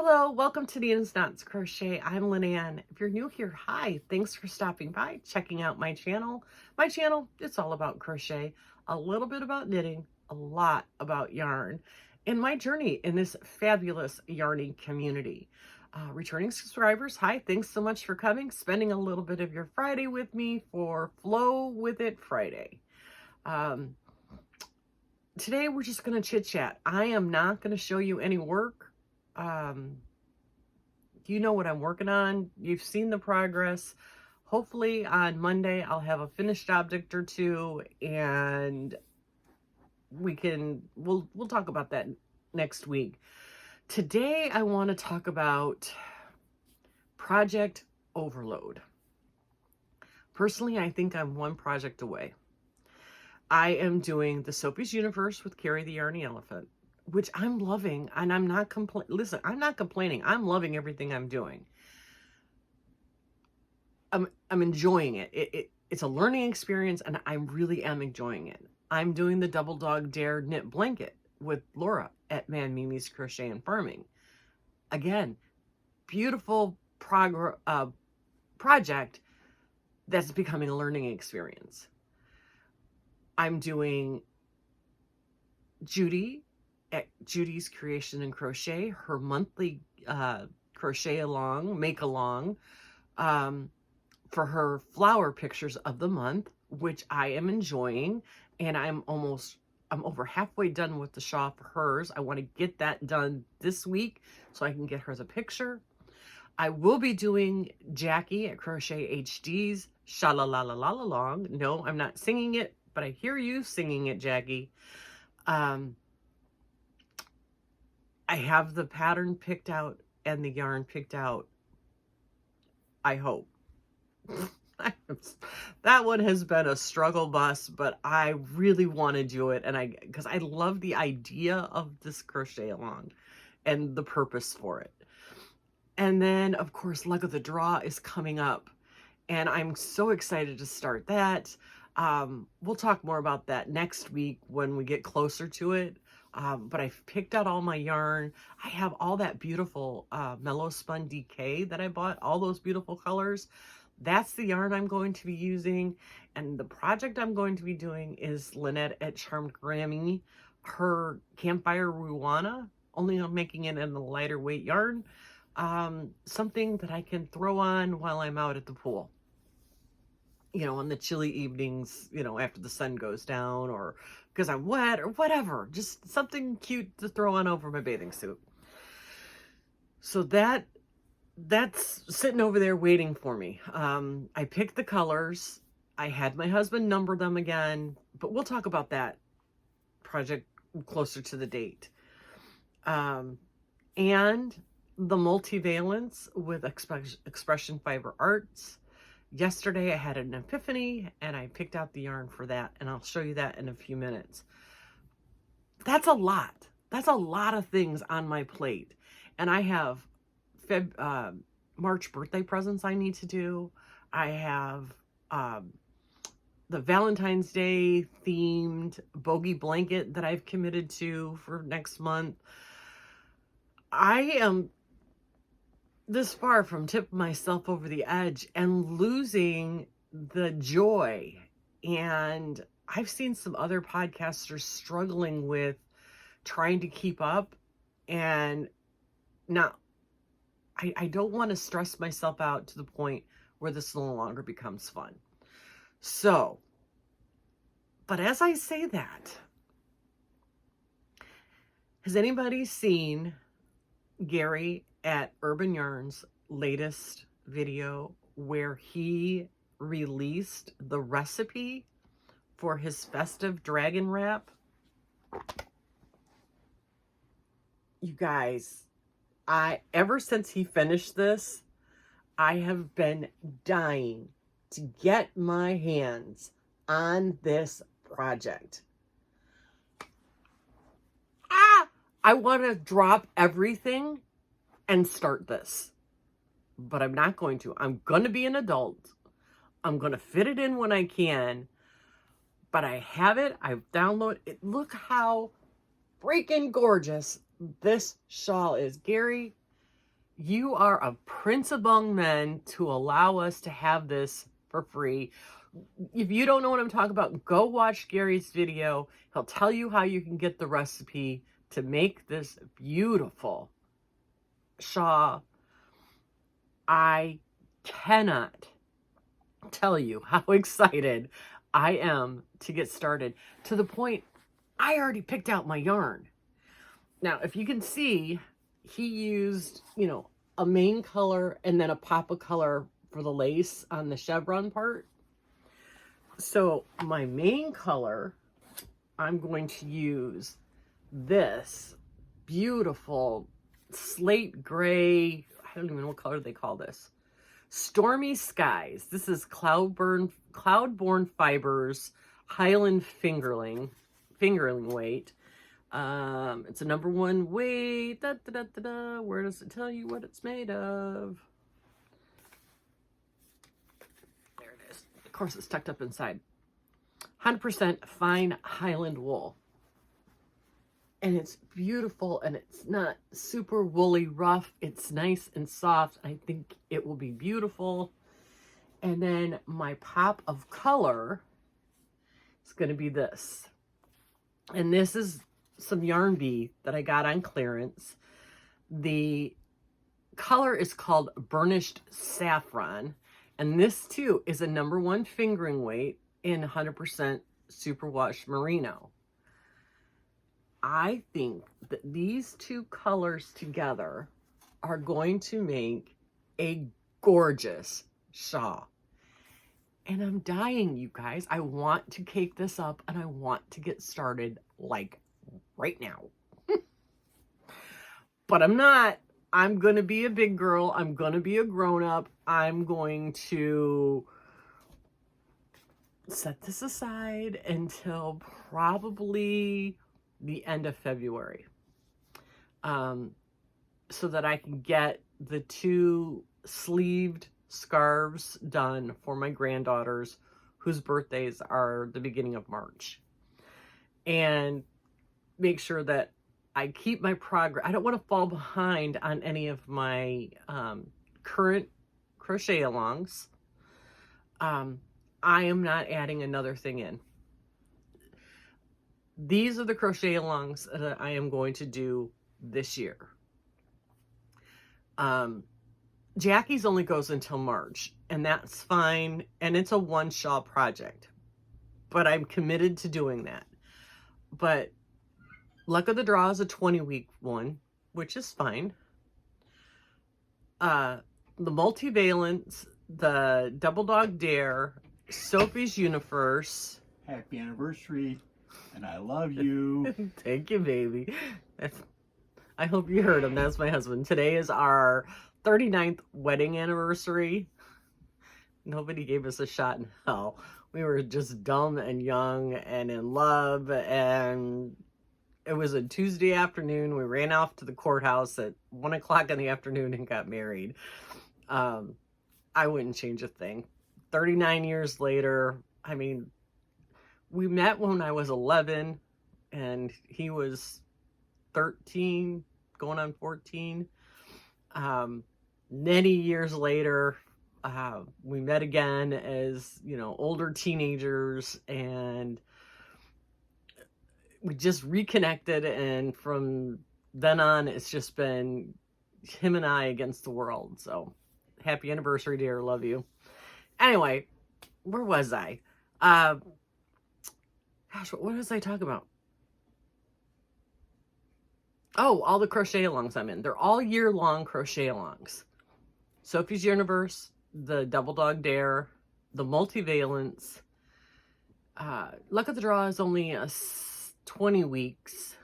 Hello, welcome to Ninas Knots Crochet. I'm Lynanne. If you're new here, hi, thanks for stopping by, checking out my channel. My channel, it's all about crochet, a little bit about knitting, a lot about yarn, and my journey in this fabulous yarning community. Returning subscribers, hi, thanks so much for coming, spending a little bit of your Friday with me for Flow With It Friday. Today we're just going to chit chat. I am not going to show you any work. You know what I'm working on. You've seen the progress. Hopefully on Monday I'll have a finished object or two, and we'll talk about that next week. Today I want to talk about project overload. Personally, I think I'm one project away. I am doing the Sophie's Universe with Carrie the Yarny Elephant, which I'm loving, and I'm not Listen, I'm not complaining. I'm loving everything I'm doing. I'm enjoying it. It's a learning experience, and I really am enjoying it. I'm doing the Double Dog Dare knit blanket with Laura at Man Mimi's Crochet and Farming. Again, beautiful project that's becoming a learning experience. I'm doing Judy at Judy's Creation and Crochet, her monthly crochet along, make along, for her flower pictures of the month, which I am enjoying. And I'm over halfway done with the shawl for hers. I want to get that done this week so I can get her the picture. I will be doing Jackie at Crochet HD's Sha-la-la-la-la-la-long. No, I'm not singing it, but I hear you singing it, Jackie. I have the pattern picked out and the yarn picked out, I hope. That one has been a struggle bus, but I really want to do it, and because I love the idea of this crochet along and the purpose for it. And then, of course, Luck of the Draw is coming up, and I'm so excited to start that. We'll talk more about that next week when we get closer to it. But I've picked out all my yarn. I have all that beautiful Mellow Spun DK that I bought, all those beautiful colors. That's the yarn I'm going to be using. And the project I'm going to be doing is Lynette at Charmed Grammy, her Campfire Ruana, only I'm making it in a lighter weight yarn. Something that I can throw on while I'm out at the pool. You know, on the chilly evenings, you know, after the sun goes down, or because I'm wet or whatever, just something cute to throw on over my bathing suit. So that's sitting over there waiting for me. I picked the colors. I had my husband number them again, but we'll talk about that project closer to the date. And the multivalence with Expression Fiber Arts. Yesterday I had an epiphany and I picked out the yarn for that, and I'll show you that in a few minutes. That's a lot. That's a lot of things on my plate. And I have March birthday presents I need to do. I have the Valentine's Day themed bogey blanket that I've committed to for next month. I am this far from tipping myself over the edge and losing the joy. And I've seen some other podcasters struggling with trying to keep up, and I don't want to stress myself out to the point where this no longer becomes fun. So, but as I say that, has anybody seen Gary at Urban Yarn's latest video where he released the recipe for his festive dragon wrap? You guys, ever since he finished this, I have been dying to get my hands on this project. I want to drop everything and start this, but I'm not going to. I'm going to be an adult. I'm going to fit it in when I can, but I have it. I've downloaded it. Look how freaking gorgeous this shawl is. Gary, You are a prince among men to allow us to have this for free. If you don't know what I'm talking about, go watch Gary's video. He'll tell you how you can get the recipe to make this beautiful shawl. I cannot tell you how excited I am to get started, to the point I already picked out my yarn. Now, if you can see, he used, you know, a main color and then a pop of color for the lace on the chevron part. So my main color, I'm going to use this beautiful slate gray, I don't even know what color they call this. Stormy Skies. This is Cloudborn Fibers Highland Fingerling weight. It's a #1 weight. Where does it tell you what it's made of? There it is. Of course, it's tucked up inside. 100% fine Highland wool. And it's beautiful, and it's not super woolly rough. It's nice and soft. I think it will be beautiful. And then my pop of color is going to be this. And this is some Yarn Bee that I got on clearance. The color is called Burnished Saffron. And this too is a #1 fingering weight in 100% superwash merino. I think that these two colors together are going to make a gorgeous shawl. And I'm dying, you guys. I want to cake this up, and I want to get started like right now. But I'm not. I'm going to be a big girl. I'm going to be a grown-up. I'm going to set this aside until probably the end of February, so that I can get the 2 sleeved scarves done for my granddaughters whose birthdays are the beginning of March, and make sure that I keep my progress. I don't want to fall behind on any of my current crochet alongs. I am not adding another thing in. These are the crochet alongs that I am going to do this year. Jackie's only goes until March, and that's fine. And it's a 1 shawl project, but I'm committed to doing that. But Luck of the Draw is a 20-week one, which is fine. The Multivalence, the Double Dog Dare, Sophie's Universe. Happy anniversary. And I love you. Thank you, baby. I hope you heard him. That's my husband. Today is our 39th wedding anniversary. Nobody gave us a shot in hell. We were just dumb and young and in love. And it was a Tuesday afternoon. We ran off to the courthouse at 1 o'clock in the afternoon and got married. I wouldn't change a thing. 39 years later, I mean, we met when I was 11 and he was 13, going on 14. Many years later, we met again as, you know, older teenagers, and we just reconnected. And from then on, it's just been him and I against the world. So happy anniversary, dear. Love you. Anyway, where was I? Gosh, what was I talking about? Oh, all the crochet alongs I'm in. They're all year-long crochet alongs. Sophie's Universe, the Double Dog Dare, the Multivalence. Luck of the Draw is only 20 weeks.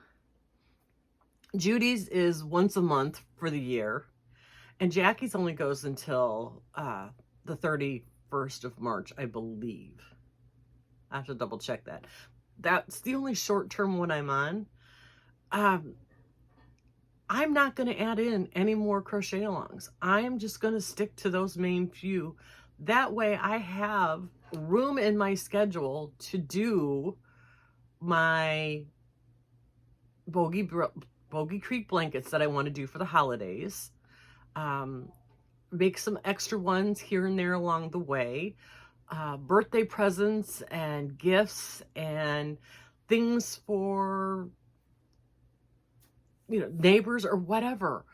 Judy's is once a month for the year. And Jackie's only goes until the 31st of March, I believe. I have to double check that. That's the only short-term one I'm on. I'm not going to add in any more crochet alongs. I'm just going to stick to those main few. That way I have room in my schedule to do my Bogey Creek blankets that I want to do for the holidays. Make some extra ones here and there along the way. Birthday presents and gifts and things for, you know, neighbors or whatever.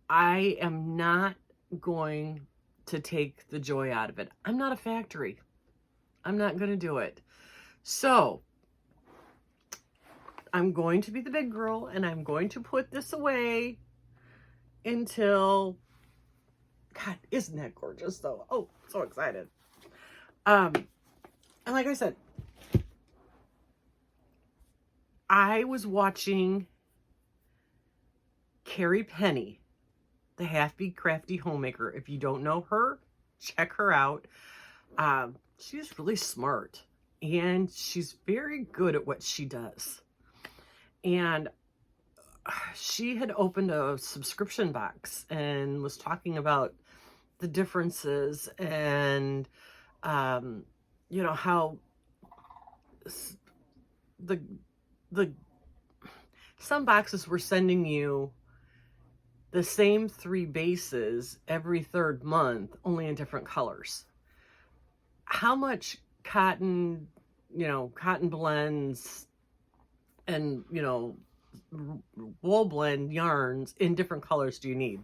I am not going to take the joy out of it. I'm not a factory. I'm not going to do it. So I'm going to be the big girl and I'm going to put this away until, God, isn't that gorgeous though? Oh, so excited. And like I said, I was watching Carrie Penny, the Happy Crafty Homemaker. If you don't know her, check her out. She's really smart and she's very good at what she does. And she had opened a subscription box and was talking about the differences and, you know, how some boxes were sending you the same 3 bases every 3rd month, only in different colors. How much cotton, you know, cotton blends and, you know, wool blend yarns in different colors do you need?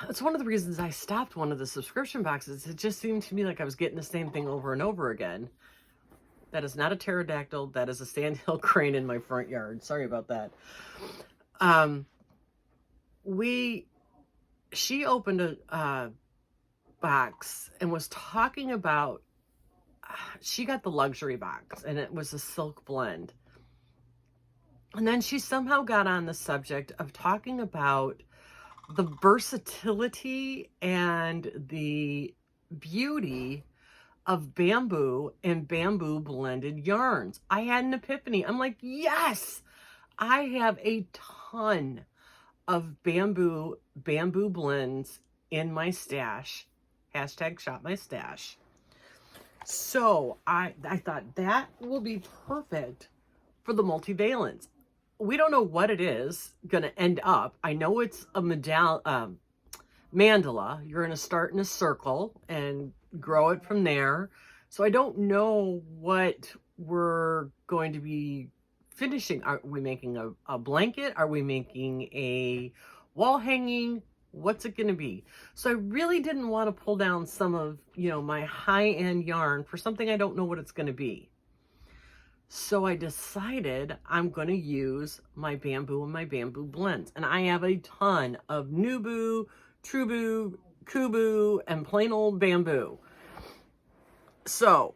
It's one of the reasons I stopped one of the subscription boxes. It just seemed to me like I was getting the same thing over and over again. That is not a pterodactyl. That is a sandhill crane in my front yard. Sorry about that. She opened a box and was talking about, she got the luxury box and it was a silk blend. And then she somehow got on the subject of talking about the versatility and the beauty of bamboo and bamboo blended yarns. I had an epiphany. I'm like, yes, I have a ton of bamboo blends in my stash. Hashtag shop my stash. So I thought that will be perfect for the multivalents. We don't know what it is going to end up. I know it's a mandala. You're going to start in a circle and grow it from there. So I don't know what we're going to be finishing. Are we making a blanket? Are we making a wall hanging? What's it going to be? So I really didn't want to pull down some of, you know, my high-end yarn for something I don't know what it's going to be. So I decided I'm going to use my bamboo and my bamboo blends. And I have a ton of Nubu, Trubu, Kubu, and plain old bamboo. So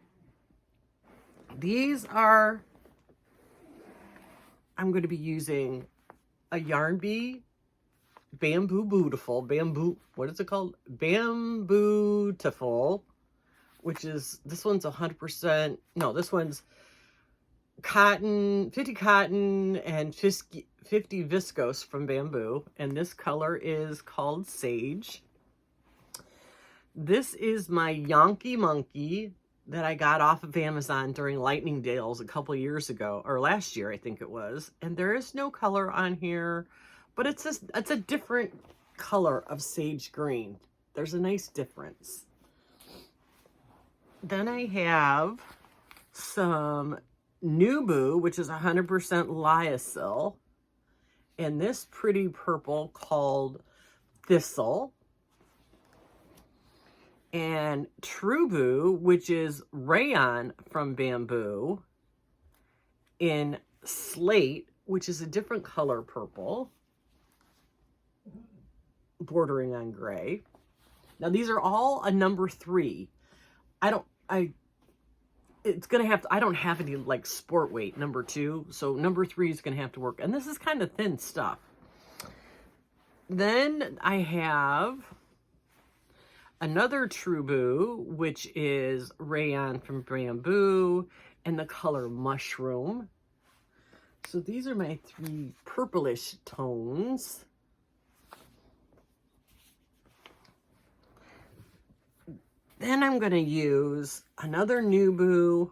these are, I'm going to be using a Yarn Bee Bamboo Beautiful, what is it called? Bambootiful, which is, this one's 100%, no, this one's cotton, 50 cotton and 50 viscose from bamboo. And this color is called Sage. This is my Yankee Monkey that I got off of Amazon during Lightning Deals a couple years ago, or last year, I think it was. And there is no color on here, but it's a different color of sage green. There's a nice difference. Then I have some Nubu, which is 100% lyocell, and this pretty purple called Thistle, and Trubu, which is rayon from bamboo, in Slate, which is a different color purple, bordering on gray. Now these are all a number 3. It's gonna have to, I don't have any like sport weight number 2, so number 3 is gonna have to work. And this is kind of thin stuff. Then I have another Trubu, which is rayon from bamboo, and the color Mushroom. So these are my 3 purplish tones. Then I'm going to use another Nubu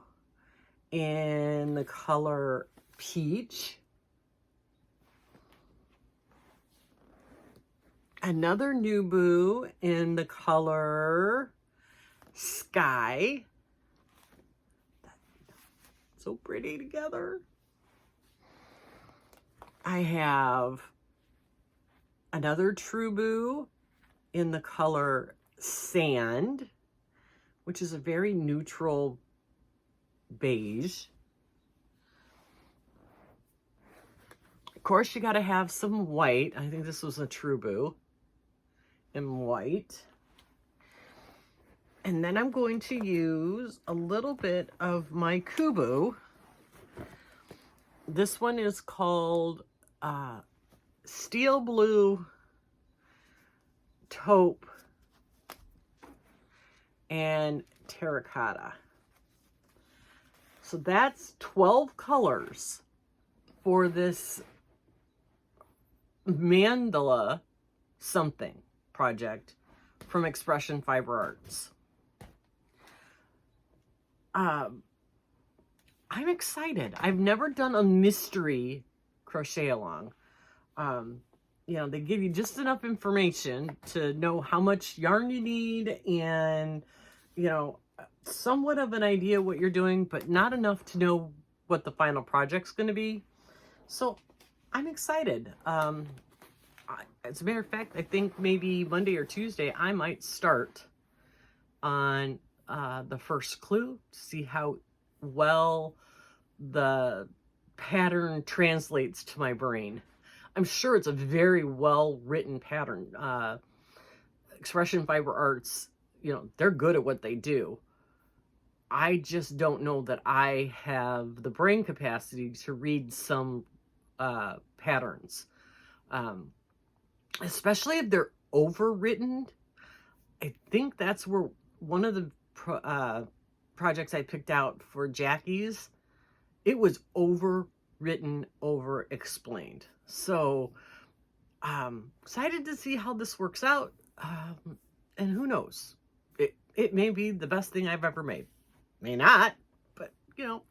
in the color Peach. another new boo in the color Sky. So pretty together. I have another True Boo in the color Sand, which is a very neutral beige. Of course, you got to have some white. I think this was a True Boo in white. And then I'm going to use a little bit of my Kubu. This one is called Steel Blue, Taupe, and Terracotta. So that's 12 colors for this mandala something project from Expression Fiber Arts. I'm excited. I've never done a mystery crochet along. You know, they give you just enough information to know how much yarn you need and, you know, somewhat of an idea what you're doing, but not enough to know what the final project's going to be. So I'm excited. As a matter of fact, I think maybe Monday or Tuesday, I might start on the first clue to see how well the pattern translates to my brain. I'm sure it's a very well written pattern. Expression Fiber Arts, you know, they're good at what they do. I just don't know that I have the brain capacity to read some patterns, especially if they're overwritten. I think that's where one of the projects I picked out for Jackie's, it was overwritten, over explained. So excited to see how this works out. And who knows, it may be the best thing I've ever made. May not, but you know,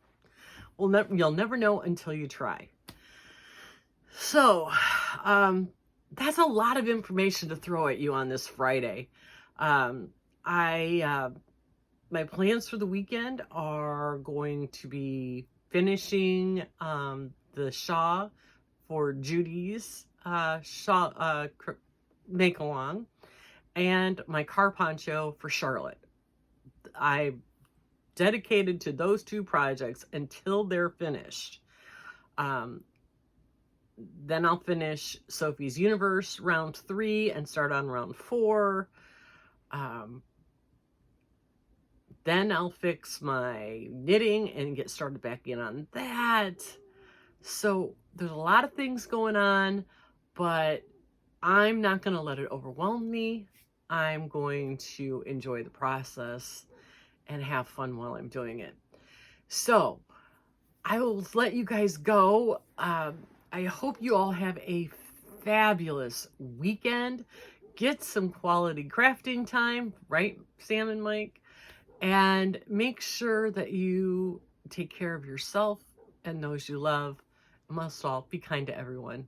you'll never know until you try. So that's a lot of information to throw at you on this Friday. My plans for the weekend are going to be finishing the shawl for Judy's make along, and my car poncho for Charlotte. I dedicated to those two projects until they're finished. Then I'll finish Sophie's Universe round 3 and start on round 4. Then I'll fix my knitting and get started back in on that. So there's a lot of things going on, but I'm not going to let it overwhelm me. I'm going to enjoy the process and have fun while I'm doing it. So I will let you guys go. I hope you all have a fabulous weekend. Get some quality crafting time, right, Sam and Mike? And make sure that you take care of yourself and those you love. Most of all, be kind to everyone.